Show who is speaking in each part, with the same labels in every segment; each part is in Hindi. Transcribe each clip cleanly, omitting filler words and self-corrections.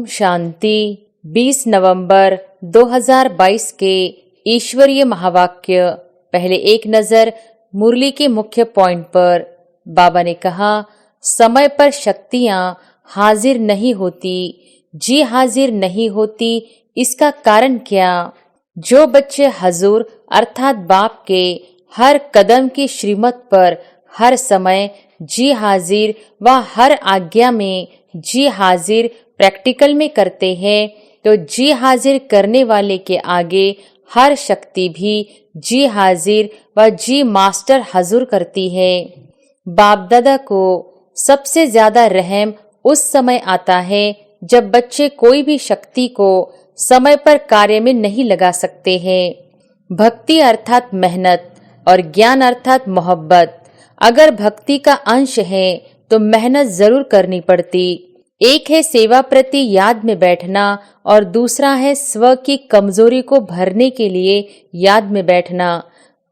Speaker 1: शांति। 20 नवंबर 2022 के ईश्वरीय महावाक्य। पहले एक नजर मुरली के मुख्य पॉइंट पर। बाबा ने कहा, समय पर शक्तियां हाजिर नहीं होती। जी हाजिर नहीं होती, इसका कारण क्या? जो बच्चे हजूर अर्थात बाप के हर कदम की श्रीमत पर हर समय जी हाजिर व हर आज्ञा में जी हाजिर प्रैक्टिकल में करते हैं, तो जी हाजिर करने वाले के आगे हर शक्ति भी जी हाजिर व जी मास्टर हजूर करती है। बाप दादा को सबसे ज्यादा रहम उस समय आता है जब बच्चे कोई भी शक्ति को समय पर कार्य में नहीं लगा सकते हैं। भक्ति अर्थात मेहनत और ज्ञान अर्थात मोहब्बत। अगर भक्ति का अंश है तो मेहनत जरूर करनी पड़ती। एक है सेवा प्रति याद में बैठना और दूसरा है स्व की कमजोरी को भरने के लिए याद में बैठना।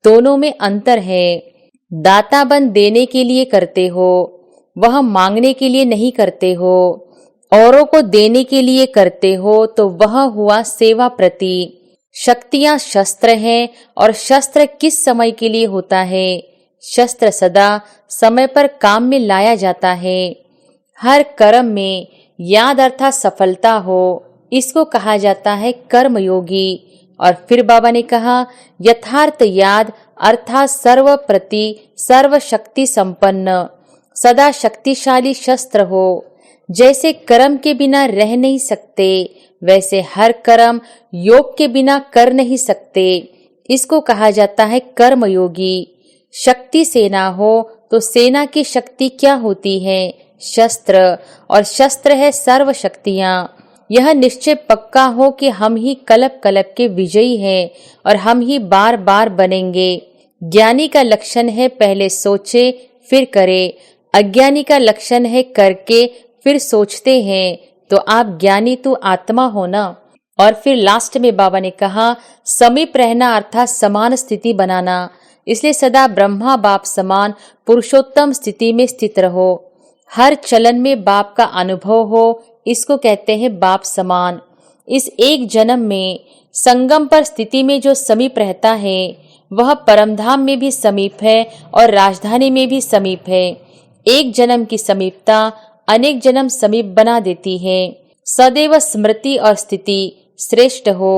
Speaker 1: दोनों में अंतर है। दाता बन देने के लिए करते हो, वह मांगने के लिए नहीं करते हो। औरों को देने के लिए करते हो तो वह हुआ सेवा प्रति। शक्तियां शस्त्र हैं और शस्त्र किस समय के लिए होता है? शस्त्र सदा समय पर काम में लाया जाता है। हर कर्म में याद अर्थात सफलता हो, इसको कहा जाता है कर्मयोगी। और फिर बाबा ने कहा, यथार्थ याद अर्थात सर्व प्रति सर्व शक्ति संपन्न सदा शक्तिशाली शस्त्र हो। जैसे कर्म के बिना रह नहीं सकते, वैसे हर कर्म योग के बिना कर नहीं सकते। इसको कहा जाता है कर्मयोगी। शक्ति सेना हो तो सेना की शक्ति क्या होती है? शस्त्र। और शस्त्र है सर्व शक्तियां। यह निश्चय पक्का हो कि हम ही कलप कलप के विजयी हैं और हम ही बार बार बनेंगे। ज्ञानी का लक्षण है पहले सोचे फिर करे। अज्ञानी का लक्षण है करके फिर सोचते हैं। तो आप ज्ञानी तो आत्मा हो ना। और फिर लास्ट में बाबा ने कहा, समीप रहना अर्थात समान स्थिति बनाना। इसलिए सदा ब्रह्मा बाप समान पुरुषोत्तम स्थिति में स्थित रहो। हर चलन में बाप का अनुभव हो, इसको कहते हैं बाप समान। इस एक जन्म में संगम पर स्थिति में जो समीप रहता है वह परमधाम में भी समीप है और राजधानी में भी समीप है। एक जन्म की समीपता अनेक जन्म समीप बना देती है। सदैव स्मृति और स्थिति श्रेष्ठ हो।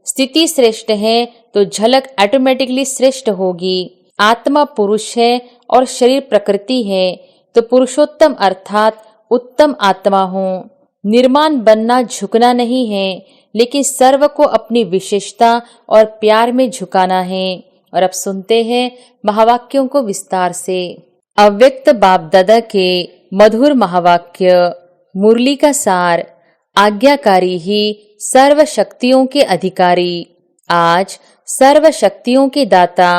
Speaker 1: स्थिति श्रेष्ठ है तो झलक ऑटोमेटिकली श्रेष्ठ होगी। आत्मा पुरुष है और शरीर प्रकृति है, तो पुरुषोत्तम अर्थात उत्तम आत्मा हो। निर्माण बनना झुकना नहीं है, लेकिन सर्व को अपनी विशेषता और प्यार में झुकाना है। और अब सुनते हैं महावाक्यों को विस्तार से। अव्यक्त बाप दादा के मधुर महावाक्य। मुरली का सार। आज्ञाकारी ही सर्व शक्तियों के अधिकारी। आज सर्व शक्तियों के दाता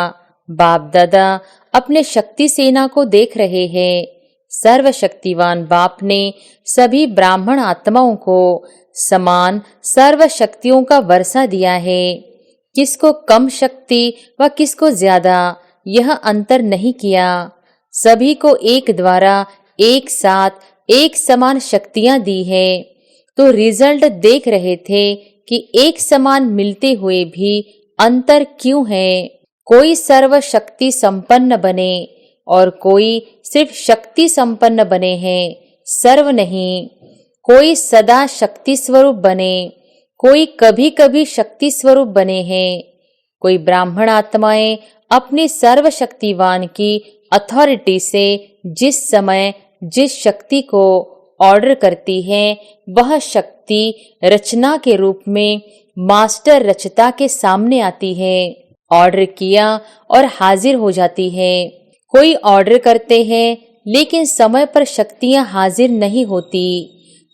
Speaker 1: बाप दादा अपने शक्ति सेना को देख रहे हैं। सर्वशक्तिवान बाप ने सभी ब्राह्मण आत्माओं को समान सर्व शक्तियों का वर्षा दिया है। किसको कम शक्ति व किसको ज्यादा, यह अंतर नहीं किया। सभी को एक द्वारा एक साथ एक समान शक्तियां दी है। तो रिजल्ट देख रहे थे कि एक समान मिलते हुए भी अंतर क्यों है। कोई सर्व शक्ति संपन्न बने और कोई सिर्फ शक्ति संपन्न बने हैं, सर्व नहीं। कोई सदा शक्ति स्वरूप बने, कोई कभी कभी शक्ति स्वरूप बने हैं। कोई ब्राह्मण आत्माएं अपनी सर्वशक्तिवान की अथॉरिटी से जिस समय जिस शक्ति को ऑर्डर करती है, वह शक्ति रचना के रूप में मास्टर रचता के सामने आती है। ऑर्डर किया और हाजिर हो जाती है। कोई ऑर्डर करते हैं लेकिन समय पर शक्तियां हाजिर नहीं होती,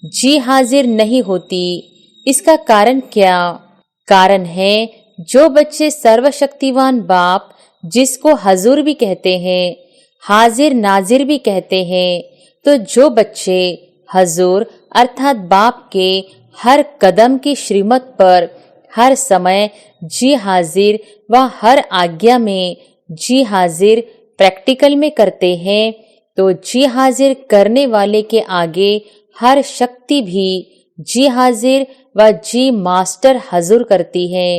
Speaker 1: जी हाजिर नहीं होती। इसका कारण क्या? कारण है जो बच्चे सर्वशक्तिवान बाप, जिसको हजूर भी कहते हैं, हाजिर नाजिर भी कहते हैं, तो जो बच्चे हजूर अर्थात बाप के हर कदम की श्रीमत पर हर समय जी हाजिर व हर आज्ञा में जी हाजिर प्रैक्टिकल में करते हैं, तो जी हाजिर करने वाले के आगे हर शक्ति भी जी हाजिर व जी मास्टर हजूर करती है।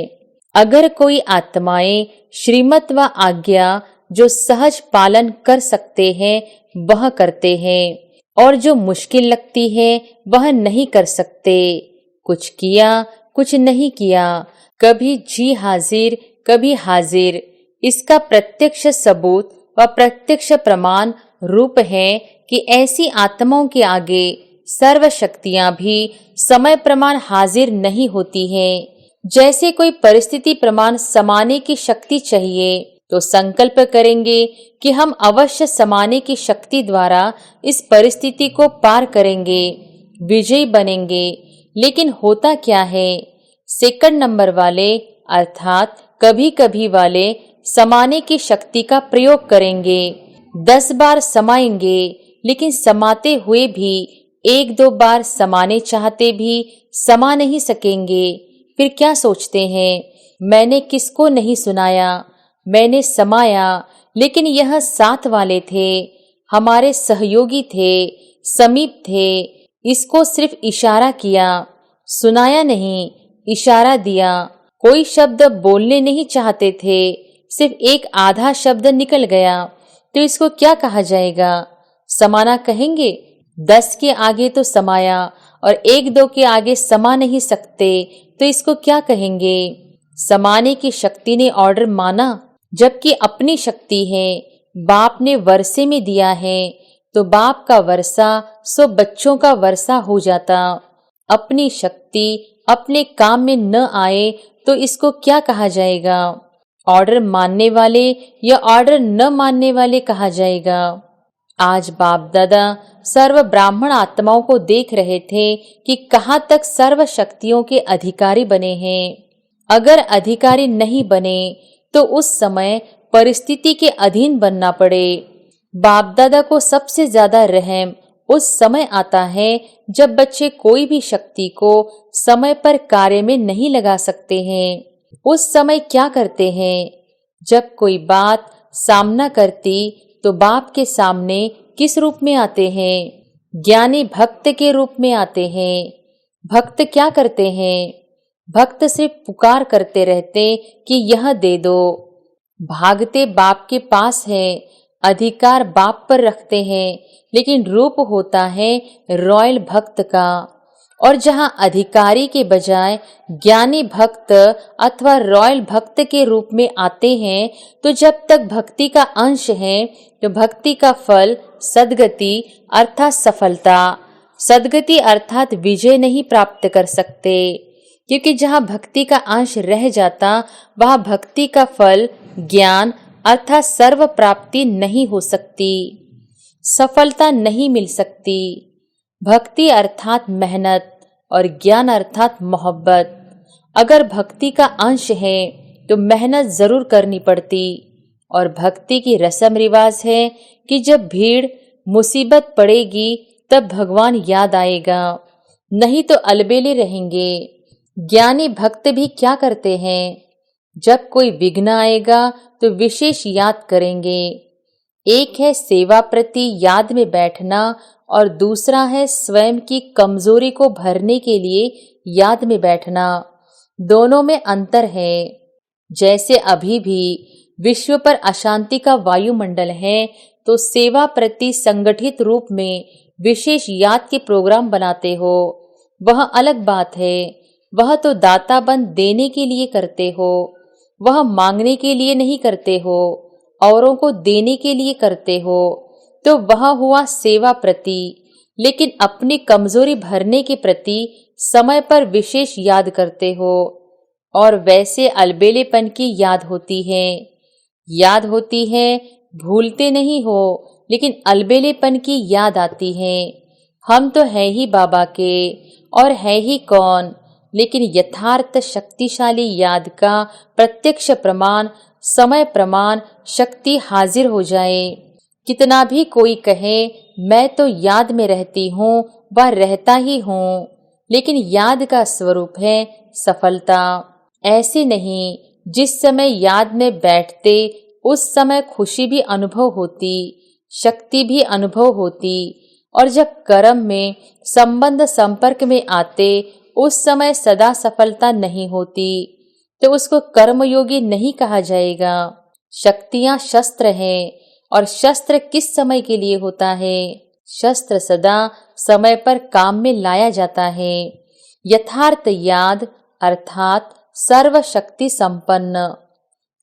Speaker 1: अगर कोई आत्माएं श्रीमत व आज्ञा जो सहज पालन कर सकते हैं वह करते हैं और जो मुश्किल लगती है वह नहीं कर सकते। कुछ किया कुछ नहीं किया, कभी जी हाजिर कभी हाजिर, इसका प्रत्यक्ष सबूत व प्रत्यक्ष प्रमाण रूप है कि ऐसी आत्माओं के आगे सर्व शक्तियां भी समय प्रमाण हाजिर नहीं होती हैं। जैसे कोई परिस्थिति प्रमाण समाने की शक्ति चाहिए तो संकल्प करेंगे कि हम अवश्य समाने की शक्ति द्वारा इस परिस्थिति को पार करेंगे, विजयी बनेंगे। लेकिन होता क्या है, सेकंड नंबर वाले अर्थात कभी कभी वाले समाने की शक्ति का प्रयोग करेंगे, 10 बार समाएंगे, लेकिन समाते हुए भी 1-2 बार समाने चाहते भी समा नहीं सकेंगे। फिर क्या सोचते हैं, मैंने किसको नहीं सुनाया, मैंने समाया, लेकिन यह साथ वाले थे, हमारे सहयोगी थे, समीप थे, इसको सिर्फ इशारा किया, सुनाया नहीं, इशारा दिया। कोई शब्द बोलने नहीं चाहते थे, सिर्फ एक आधा शब्द निकल गया, तो इसको क्या कहा जाएगा? समाना कहेंगे। 10 के आगे तो समाया और 1-2 के आगे समा नहीं सकते, तो इसको क्या कहेंगे? समाने की शक्ति ने ऑर्डर माना, जबकि अपनी शक्ति है। बाप ने वर्षे में दिया है तो बाप का वर्षा सो बच्चों का वर्षा हो जाता। अपनी शक्ति अपने काम में न आए तो इसको क्या कहा जाएगा? ऑर्डर मानने वाले या ऑर्डर न मानने वाले कहा जाएगा। आज बाप दादा सर्व ब्राह्मण आत्माओं को देख रहे थे कि कहाँ तक सर्व शक्तियों के अधिकारी बने हैं। अगर अधिकारी नहीं बने तो उस समय परिस्थिति के अधीन बनना पड़े। बाप दादा को सबसे ज्यादा रहम उस समय आता है जब बच्चे कोई भी शक्ति को समय पर कार्य में नहीं लगा सकते हैं। उस समय क्या करते हैं? जब कोई बात सामना करती तो बाप के सामने किस रूप में आते हैं? ज्ञानी भक्त के रूप में आते हैं। भक्त क्या करते हैं? भक्त सिर्फ पुकार करते रहते कि यह दे दो। भागते बाप के पास है, अधिकार बाप पर रखते हैं, लेकिन रूप होता है रॉयल भक्त का। और जहाँ अधिकारी के बजाय ज्ञानी भक्त अथवा रॉयल भक्त के रूप में आते हैं, तो जब तक भक्ति का अंश है तो भक्ति का फल सद्गति अर्थात सफलता, सद्गति अर्थात विजय नहीं प्राप्त कर सकते। क्योंकि जहाँ भक्ति का अंश रह जाता वहाँ भक्ति का फल ज्ञान अर्थात सर्व प्राप्ति नहीं हो सकती, सफलता नहीं मिल सकती। भक्ति अर्थात मेहनत और ज्ञान अर्थात मोहब्बत। अगर भक्ति का अंश है तो मेहनत जरूर करनी पड़ती। और भक्ति की रस्म रिवाज है कि जब भीड़ मुसीबत पड़ेगी तब भगवान याद आएगा, नहीं तो अलबेले रहेंगे। ज्ञानी भक्त भी क्या करते हैं? जब कोई विघ्न आएगा तो विशेष याद करेंगे। एक है सेवा प्रति याद में बैठना और दूसरा है स्वयं की कमजोरी को भरने के लिए याद में बैठना। दोनों में अंतर है। जैसे अभी भी विश्व पर अशांति का वायुमंडल है, तो सेवा प्रति संगठित रूप में विशेष याद के प्रोग्राम बनाते हो, वह अलग बात है। वह तो दाता बन देने के लिए करते हो, वह मांगने के लिए नहीं करते हो, औरों को देने के लिए करते हो, तो वह हुआ सेवा प्रति। लेकिन अपनी कमजोरी भरने के प्रति समय पर विशेष याद करते हो, और वैसे अलबेलेपन की याद होती है। याद होती है, भूलते नहीं हो, लेकिन अलबेलेपन की याद आती है। हम तो है ही बाबा के और है ही कौन, लेकिन यथार्थ शक्तिशाली याद का प्रत्यक्ष प्रमाण समय प्रमाण शक्ति हाजिर हो जाए। कितना भी कोई कहे मैं तो याद में रहती हूँ व रहता ही हूँ, लेकिन याद का स्वरूप है सफलता। ऐसे नहीं, जिस समय याद में बैठते उस समय खुशी भी अनुभव होती, शक्ति भी अनुभव होती, और जब कर्म में संबंध संपर्क में आते उस समय सदा सफलता नहीं होती, तो उसको कर्मयोगी नहीं कहा जाएगा। शक्तियां शस्त्र हैं, और शस्त्र किस समय के लिए होता है? शस्त्र सदा समय पर काम में लाया जाता है। यथार्थ याद अर्थात सर्वशक्ति संपन्न,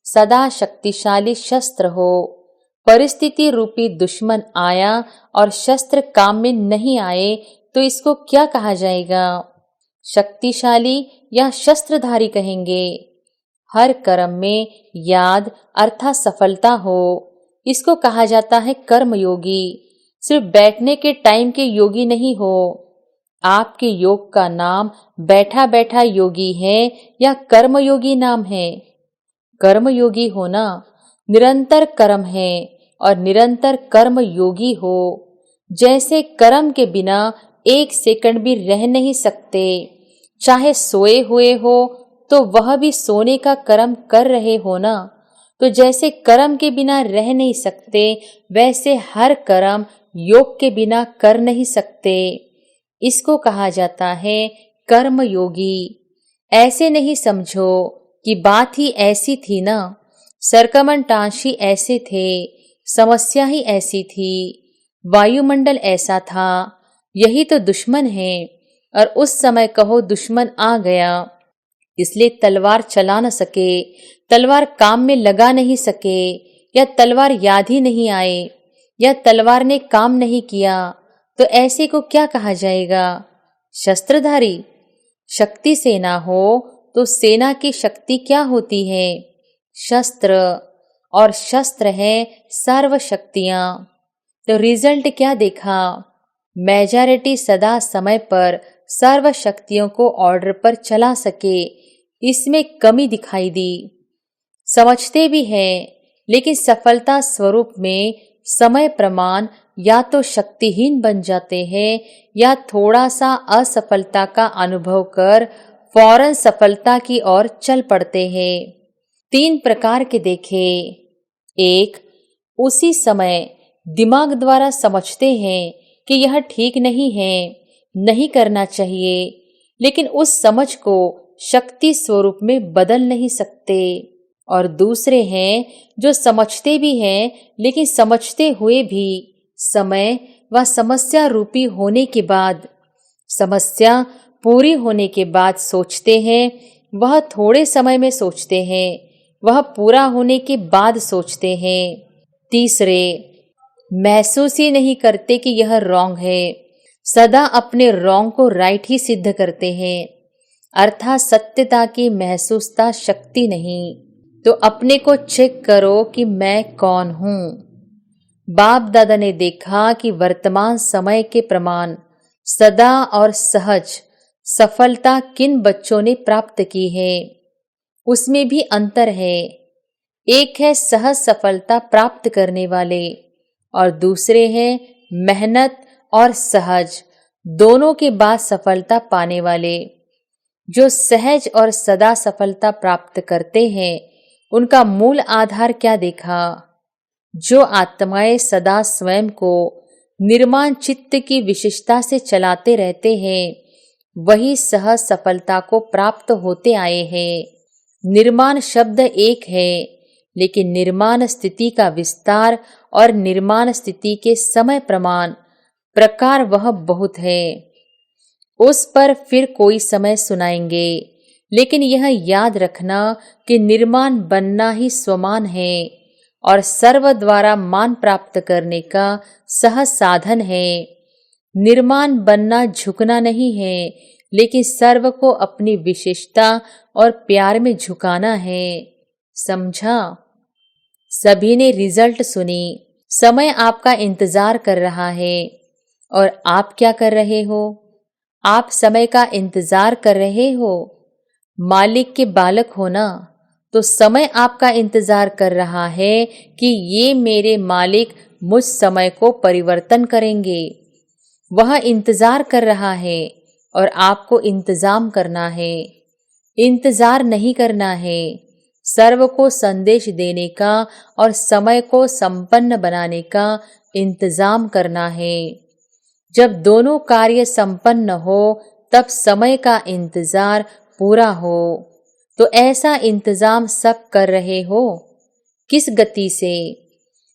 Speaker 1: सदा शक्तिशाली शस्त्र हो। परिस्थिति रूपी दुश्मन आया और शस्त्र काम में नहीं आए तो इसको क्या कहा जाएगा? शक्तिशाली या शस्त्रधारी कहेंगे। हर कर्म में याद अर्थात सफलता हो, इसको कहा जाता है कर्मयोगी। सिर्फ बैठने के टाइम के योगी नहीं हो। आपके योग का नाम बैठा बैठा योगी है या कर्मयोगी नाम है? कर्मयोगी होना निरंतर कर्म है और निरंतर कर्म योगी हो। जैसे कर्म के बिना एक सेकंड भी रह नहीं सकते, चाहे सोए हुए हो तो वह भी सोने का कर्म कर रहे हो ना। तो जैसे कर्म के बिना रह नहीं सकते, वैसे हर कर्म योग के बिना कर नहीं सकते। इसको कहा जाता है कर्मयोगी। ऐसे नहीं समझो कि बात ही ऐसी थी ना, सरकमंटांशी ऐसे थे, समस्या ही ऐसी थी, वायुमंडल ऐसा था, यही तो दुश्मन है। और उस समय कहो दुश्मन आ गया, इसलिए तलवार चला न सके, तलवार काम में लगा नहीं सके, या तलवार याद ही नहीं आए, या तलवार ने काम नहीं किया, तो ऐसे को क्या कहा जाएगा? शस्त्रधारी। शक्ति सेना हो तो सेना की शक्ति क्या होती है? शस्त्र, और शस्त्र है सर्व शक्तियां। तो रिजल्ट क्या देखा? मेजॉरिटी सदा समय पर सर्व शक्तियों को ऑर्डर पर चला सके, इसमें कमी दिखाई दी। समझते भी हैं, लेकिन सफलता स्वरूप में समय प्रमाण या तो शक्तिहीन बन जाते हैं या थोड़ा सा असफलता का अनुभव कर फौरन सफलता की ओर चल पड़ते हैं। 3 प्रकार के देखे। 1, उसी समय दिमाग द्वारा समझते हैं कि यह ठीक नहीं है, नहीं करना चाहिए, लेकिन उस समझ को शक्ति स्वरूप में बदल नहीं सकते। और दूसरे हैं जो समझते भी हैं, लेकिन समझते हुए भी समय व समस्या रूपी होने के बाद, समस्या पूरी होने के बाद सोचते हैं। वह थोड़े समय में सोचते हैं, वह पूरा होने के बाद सोचते हैं। तीसरे महसूस ही नहीं करते कि यह रॉन्ग है, सदा अपने रॉन्ग को राइट ही सिद्ध करते हैं, अर्थात सत्यता की महसूसता शक्ति नहीं। तो अपने को चेक करो कि मैं कौन हूँ। बाप दादा ने देखा कि वर्तमान समय के प्रमाण सदा और सहज सफलता किन बच्चों ने प्राप्त की है, उसमें भी अंतर है। एक है सहज सफलता प्राप्त करने वाले और दूसरे हैं मेहनत और सहज दोनों के बाद सफलता पाने वाले। जो सहज और सदा सफलता प्राप्त करते हैं, उनका मूल आधार क्या देखा? जो आत्माएं सदा स्वयं को निर्माण चित्त की विशेषता से चलाते रहते हैं, वही सहज सफलता को प्राप्त होते आए हैं। निर्माण शब्द एक है, लेकिन निर्माण स्थिति का विस्तार और निर्माण स्थिति के समय प्रमाण प्रकार वह बहुत है। उस पर फिर कोई समय सुनाएंगे, लेकिन यह याद रखना कि निर्माण बनना ही स्वमान है और सर्व द्वारा मान प्राप्त करने का सहज साधन है। निर्माण बनना झुकना नहीं है, लेकिन सर्व को अपनी विशेषता और प्यार में झुकाना है। समझा? सभी ने रिजल्ट सुनी। समय आपका इंतजार कर रहा है और आप क्या कर रहे हो? आप समय का इंतजार कर रहे हो। मालिक के बालक हो ना, तो समय आपका इंतजार कर रहा है कि ये मेरे मालिक मुझ समय को परिवर्तन करेंगे। वह इंतजार कर रहा है और आपको इंतजाम करना है। इंतजार नहीं करना है, सर्व को संदेश देने का और समय को संपन्न बनाने का इंतजाम करना है। जब दोनों कार्य संपन्न हो तब समय का इंतजार पूरा हो। तो ऐसा इंतजाम सब कर रहे हो, किस गति से?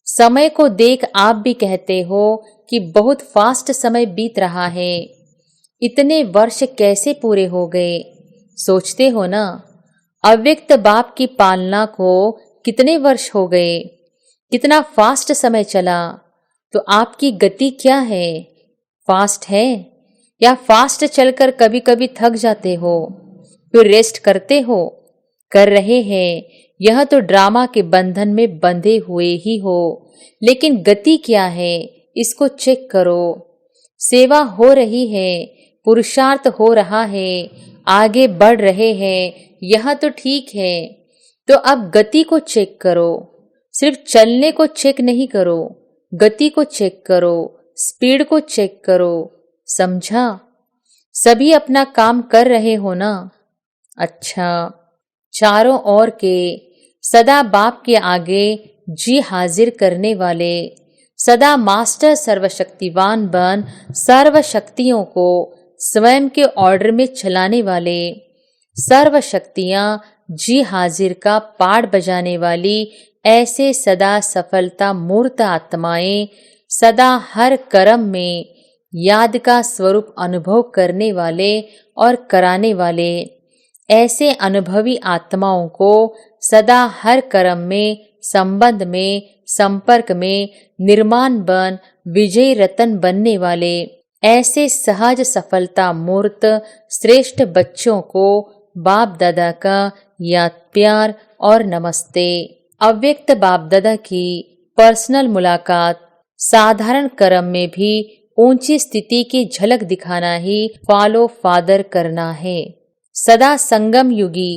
Speaker 1: समय को देख आप भी कहते हो कि बहुत फास्ट समय बीत रहा है। इतने वर्ष कैसे पूरे हो गए, सोचते हो ना? अव्यक्त बाप की पालना को कितने वर्ष हो गए, कितना फास्ट समय चला। तो आपकी गति क्या है? फास्ट है या फास्ट चलकर कभी कभी थक जाते हो फिर रेस्ट करते हो? कर रहे हैं, यह तो ड्रामा के बंधन में बंधे हुए ही हो। लेकिन गति क्या है, इसको चेक करो। सेवा हो रही है, पुरुषार्थ हो रहा है, आगे बढ़ रहे हैं, यह तो ठीक है। तो अब गति को चेक करो। सिर्फ चलने को चेक नहीं करो, गति को चेक करो, स्पीड को चेक करो। समझा? सभी अपना काम कर रहे हो ना? अच्छा, चारों ओर के सदा बाप के आगे जी हाजिर करने वाले, सदा मास्टर सर्वशक्तिवान बन सर्व शक्तियों को स्वयं के ऑर्डर में चलाने वाले, सर्व शक्तियां जी हाजिर का पाठ बजाने वाली ऐसे सदा सफलता मूर्त आत्माएं, सदा हर कर्म में याद का स्वरूप अनुभव करने वाले और कराने वाले ऐसे अनुभवी आत्माओं को सदा हर कर्म में, संबंध में, संपर्क में निर्माण बन विजय रतन बनने वाले ऐसे सहज सफलता मूर्त श्रेष्ठ बच्चों को बाप दादा का याद प्यार और नमस्ते। अव्यक्त बाप दादा की पर्सनल मुलाकात साधारण कर्म में भी ऊंची स्थिति की झलक दिखाना ही फॉलो फादर करना है। सदा संगम युगी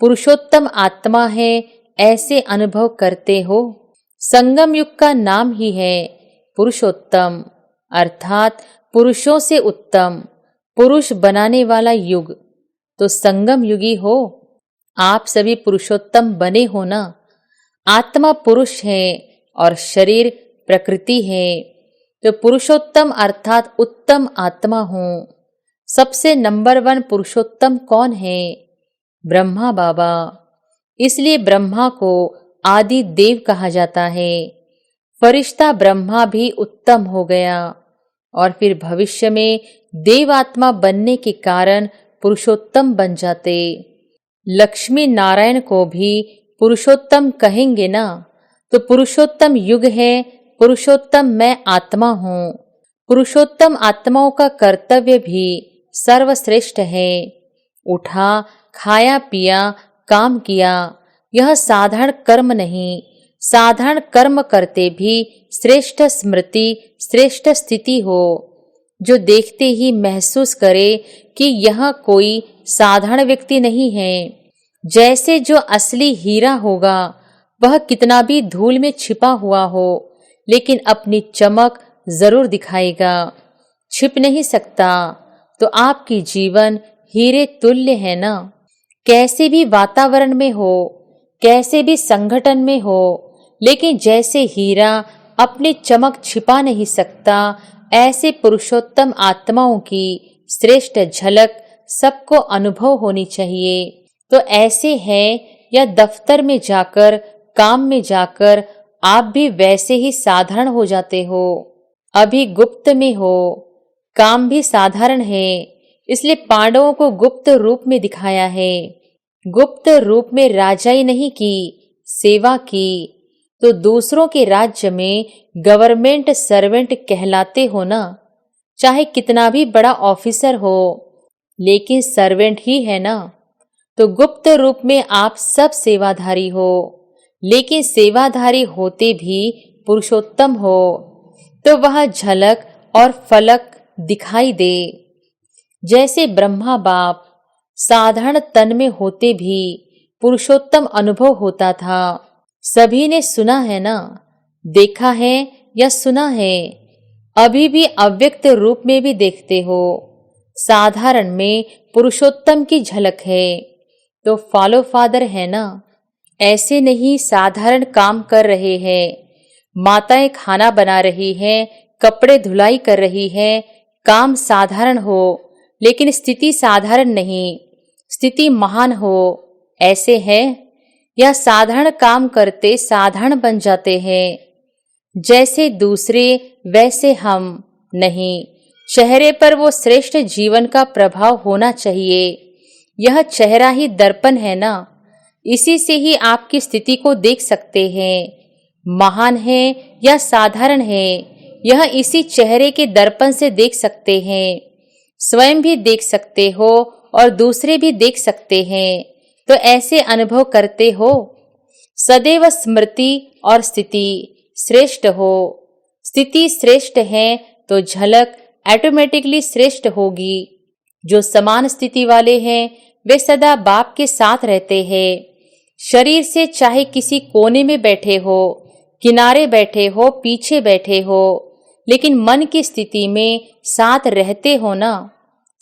Speaker 1: पुरुषोत्तम आत्मा है, ऐसे अनुभव करते हो। संगम युग का नाम ही है पुरुषोत्तम, अर्थात पुरुषों से उत्तम, पुरुष बनाने वाला युग। तो संगम युगी हो, आप सभी पुरुषोत्तम बने हो ना? आत्मा पुरुष है और शरीर प्रकृति है। तो पुरुषोत्तम अर्थात उत्तम आत्मा हूँ। सबसे नंबर 1 पुरुषोत्तम कौन है? ब्रह्मा बाबा। इसलिए ब्रह्मा को आदि देव कहा जाता है। फरिश्ता ब्रह्मा भी उत्तम हो गया और फिर भविष्य में देव आत्मा बनने के कारण पुरुषोत्तम बन जाते। लक्ष्मी नारायण को भी पुरुषोत्तम कहेंगे ना? तो पुरुषोत्तम युग है, पुरुषोत्तम मैं आत्मा हूँ। पुरुषोत्तम आत्माओं का कर्तव्य भी सर्वश्रेष्ठ है। उठा, खाया पिया, काम किया, यह साधारण कर्म नहीं। साधारण कर्म करते भी श्रेष्ठ स्मृति, श्रेष्ठ स्थिति हो, जो देखते ही महसूस करे कि यह कोई साधारण व्यक्ति नहीं है। जैसे जो असली हीरा होगा वह कितना भी धूल में छिपा हुआ हो, लेकिन अपनी चमक जरूर दिखाएगा, छिप नहीं सकता। तो आपकी जीवन हीरे तुल्य है ना? कैसे भी वातावरण में हो, कैसे भी संगठन में हो, लेकिन जैसे हीरा अपनी चमक छिपा नहीं सकता, ऐसे पुरुषोत्तम आत्माओं की श्रेष्ठ झलक सबको अनुभव होनी चाहिए। तो ऐसे है या दफ्तर में जाकर, काम में जाकर आप भी वैसे ही साधारण हो जाते हो। अभी गुप्त में हो, काम भी साधारण है, इसलिए पांडवों को गुप्त रूप में दिखाया है। गुप्त रूप में राजाई नहीं की, सेवा की। तो दूसरों के राज्य में गवर्नमेंट सर्वेंट कहलाते हो ना? चाहे कितना भी बड़ा ऑफिसर हो, लेकिन सर्वेंट ही है ना? तो गुप्त रूप में आप सब सेवाधारी हो, लेकिन सेवाधारी होते भी पुरुषोत्तम हो। तो वह झलक और फलक दिखाई दे। जैसे ब्रह्मा बाप साधारण तन में होते भी पुरुषोत्तम अनुभव होता था। सभी ने सुना है ना? देखा है या सुना है? अभी भी अव्यक्त रूप में भी देखते हो। साधारण में पुरुषोत्तम की झलक है। तो फॉलो फादर है ना? ऐसे नहीं साधारण काम कर रहे हैं। माताएं खाना बना रही हैं, कपड़े धुलाई कर रही हैं, काम साधारण हो लेकिन स्थिति साधारण नहीं, स्थिति महान हो, ऐसे है। या साधारण काम करते साधारण बन जाते हैं। जैसे दूसरे वैसे हम नहीं, चेहरे पर वो श्रेष्ठ जीवन का प्रभाव होना चाहिए। यह चेहरा ही दर्पण है ना, इसी से ही आपकी स्थिति को देख सकते हैं। महान है या साधारण है, यह इसी चेहरे के दर्पण से देख सकते हैं। स्वयं भी देख सकते हो और दूसरे भी देख सकते हैं, तो ऐसे अनुभव करते हो। सदैव स्मृति और स्थिति श्रेष्ठ हो। स्थिति श्रेष्ठ है तो झलक ऑटोमेटिकली श्रेष्ठ होगी। जो समान स्थिति वाले हैं वे सदा बाप के साथ रहते हैं। शरीर से चाहे किसी कोने में बैठे हो, किनारे बैठे हो, पीछे बैठे हो, लेकिन मन की स्थिति में साथ रहते हो ना।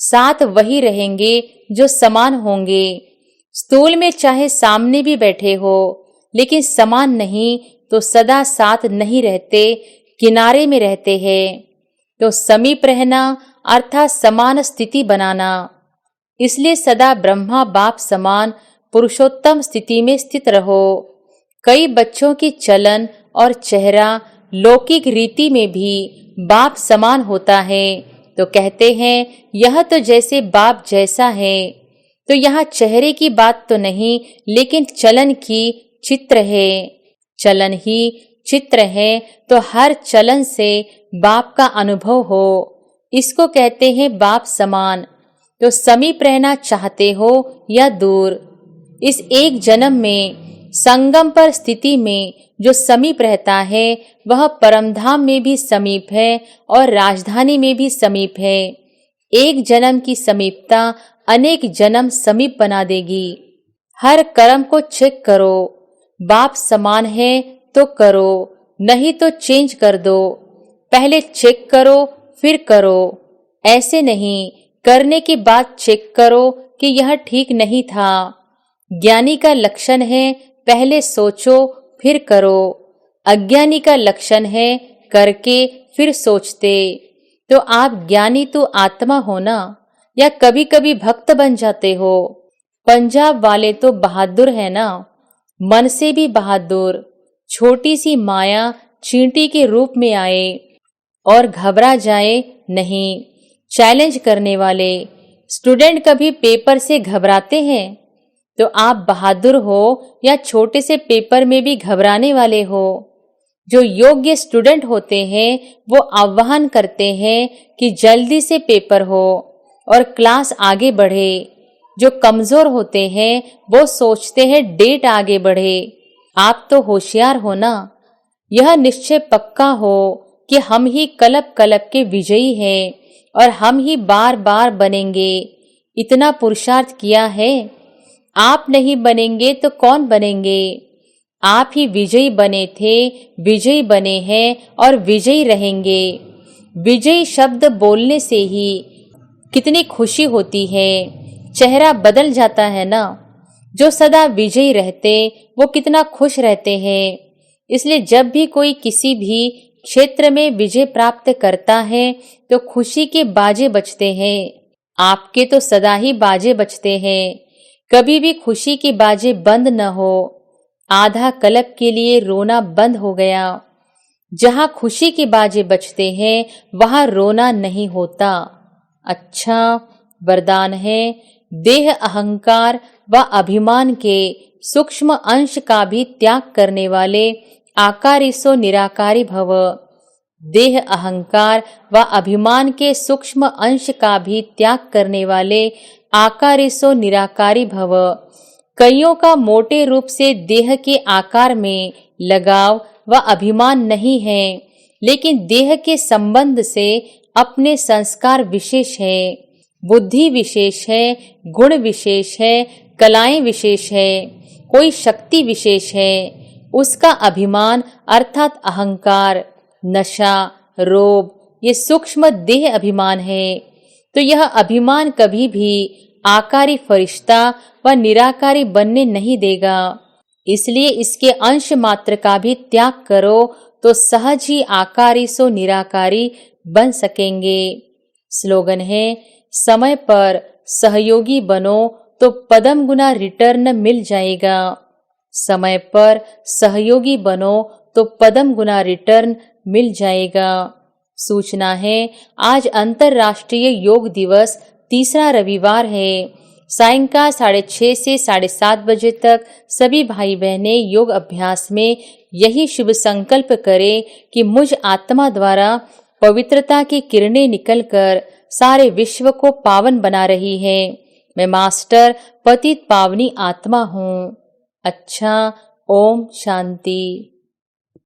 Speaker 1: साथ वही रहेंगे जो समान होंगे। स्थूल में चाहे सामने भी बैठे हो, लेकिन समान नहीं तो सदा साथ नहीं रहते, किनारे में रहते हैं। तो समीप रहना अर्थात समान स्थिति बनाना। इसलिए सदा ब्रह्मा बाप समान पुरुषोत्तम स्थिति में स्थित रहो। कई बच्चों की चलन और चेहरा लौकिक रीति में भी बाप समान होता है, तो कहते हैं यह तो जैसे बाप जैसा है। तो यहाँ चेहरे की बात तो नहीं, लेकिन चलन की चित्र है। चलन ही चित्र है, तो हर चलन से बाप का अनुभव हो, इसको कहते हैं बाप समान। तो समीप रहना चाहते हो या दूर, इस एक जन्म में संगम पर स्थिति में जो समीप रहता है वह परमधाम में भी समीप है और राजधानी में भी समीप है। एक जन्म की समीपता अनेक जन्म समीप बना देगी। हर कर्म को चेक करो, बाप समान है तो करो, नहीं तो चेंज कर दो। पहले चेक करो फिर करो, ऐसे नहीं करने के बाद चेक करो कि यह ठीक नहीं था। ज्ञानी का लक्षण है पहले सोचो फिर करो, अज्ञानी का लक्षण है करके फिर सोचते। तो आप ज्ञानी तो आत्मा हो ना, या कभी कभी भक्त बन जाते हो। पंजाब वाले तो बहादुर है ना, मन से भी बहादुर। छोटी सी माया चींटी के रूप में आए और घबरा जाए नहीं। चैलेंज करने वाले स्टूडेंट कभी पेपर से घबराते हैं? तो आप बहादुर हो या छोटे से पेपर में भी घबराने वाले हो? जो योग्य स्टूडेंट होते हैं वो आह्वान करते हैं कि जल्दी से पेपर हो और क्लास आगे बढ़े। जो कमजोर होते हैं वो सोचते हैं डेट आगे बढ़े। आप तो होशियार हो ना, यह निश्चय पक्का हो कि हम ही कलप कलप के विजयी हैं और हम ही बार बार बनेंगे। इतना पुरुषार्थ किया है, आप नहीं बनेंगे तो कौन बनेंगे? आप ही विजयी बने थे, विजयी बने हैं और विजयी रहेंगे। विजयी शब्द बोलने से ही कितनी खुशी होती है, चेहरा बदल जाता है ना। जो सदा विजयी रहते वो कितना खुश रहते हैं। इसलिए जब भी कोई किसी भी क्षेत्र में विजय प्राप्त करता है तो खुशी के बाजे बजते हैं। आपके तो सदा ही बाजे बजते हैं, कभी भी खुशी के बाजे बंद न हो। आधा कल्प के लिए रोना बंद हो गया। जहां खुशी के बाजे बजते हैं वहां रोना नहीं होता। अच्छा वरदान है, देह अहंकार व अभिमान के सूक्ष्म अंश का भी त्याग करने वाले आकारिसो निराकारी भव। देह अहंकार व अभिमान के सूक्ष्म अंश का भी त्याग करने वाले आकारिसो निराकारी भव। कईयों का मोटे रूप से देह के आकार में लगाव व अभिमान नहीं है, लेकिन देह के संबंध से अपने संस्कार विशेष है, बुद्धि विशेष है, गुण विशेष है, कलाएं विशेष है, कोई शक्ति विशेष है। उसका अभिमान अर्थात अहंकार, नशा, रोब ये सूक्ष्म देह अभिमान है। तो यह अभिमान कभी भी आकारी फरिश्ता व निराकारी बनने नहीं देगा। इसलिए इसके अंश मात्र का भी त्याग करो तो सहज ही आकारी सो निराकारी बन सकेंगे। स्लोगन है, समय पर सहयोगी बनो तो पदम गुना रिटर्न मिल जाएगा। समय पर सहयोगी बनो तो पदम गुना रिटर्न मिल जाएगा। सूचना है, आज अंतर्राष्ट्रीय योग दिवस तीसरा रविवार है। सायंकाल 6:30 से 7:30 बजे तक सभी भाई बहनें योग अभ्यास में यही शुभ संकल्प करें कि मुझ आत्मा द्वारा पवित्रता की किरणें निकलकर सारे विश्व को पावन बना रही है। मैं मास्टर पतित पावनी आत्मा हूँ। अच्छा, ओम शांति।